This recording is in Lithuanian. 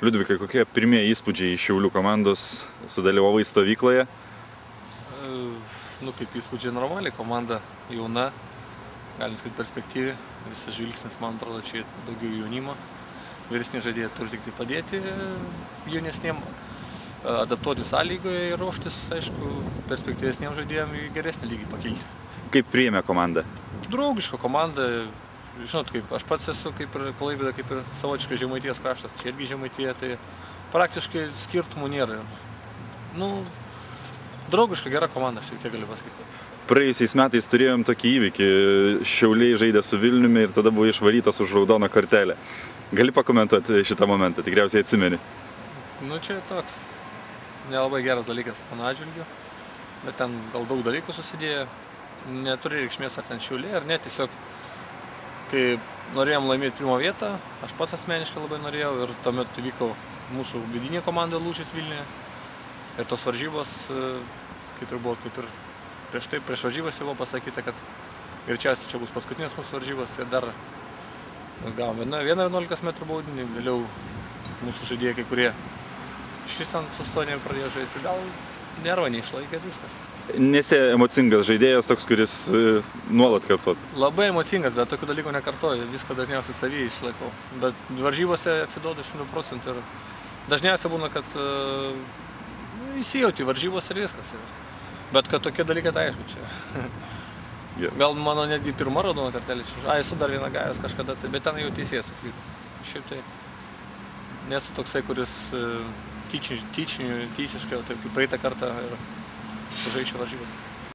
Liudvikai, kokie pirmieji įspūdžiai iš Šiaulių komandos sudalyvavai stovykloje? Kaip įspūdžiai normaliai, komanda jauna, galim sakyti perspektyvi, visas žvilgsnis, man atrodo, čia daugiau jaunimo. Vyresni žaidėjai turi tik tai padėti jaunesniem adaptuoti sąlygoje ir ruoštis, aišku, perspektyvesniem žaidėjam į geresnį lygį pakilti. Kaip priėmė komanda? Draugiška komanda, žinot, kaip aš pats esu kaip ir Klaipėda, kaip ir savotiškai Žemaitijos kraštas, čia irgi Žemaitija, tai praktiškai skirtumų nėra. Draugiška, gera komanda, aš tiek galiu pasakyti. Praėjusiais metais turėjom tokį įvykį, Šiauliai žaidė su Vilniumi ir tada buvo išvarytas už raudoną kortelę. Gali pakomentuoti šitą momentą, tikriausiai atsimeni? Čia toks nelabai geras dalykas mano atžvilgiu, bet ten gal daug dalykų susidėjo, neturi reikšmės ar ten Šiauliai ar ne, tiesiog kai norėjom laimėti pirmą vietą, aš pats asmeniškai labai norėjau ir tuomet vyko mūsų vidinė komanda lūžis Vilniuje ir tos varžybos, kaip ir prieš varžybas jau buvo pasakyta, kad greičiausiai čia bus paskutinės mūsų varžybos ir dar gavom vieną 11 metrų baudinį, vėliau mūsų žaidėjai kai kurie išvis ten sustojo ir pradėjo žaisti, gal nervą neišlaikė viskas. Nesi emocingas žaidėjas, toks, kuris nuolat kartot? Labai emocingas, bet tokių dalykų nekartoju, viską dažniausiai savyje išlaikau. Bet varžybose atsiduodu 100% ir dažniausiai būna, kad įsijauti varžybos ir viskas. Bet kad tokie dalykai, tai aišku, čia. Gal mano netgi pirma raudona kortelė čia. Esu dar vieną gavęs kažkada, bet ten jau teisėjas sakyti. Šiaip tai nesu toksai, kuris tyčiškai, taip kaip praeitą kartą ir žaidžiu varžybas.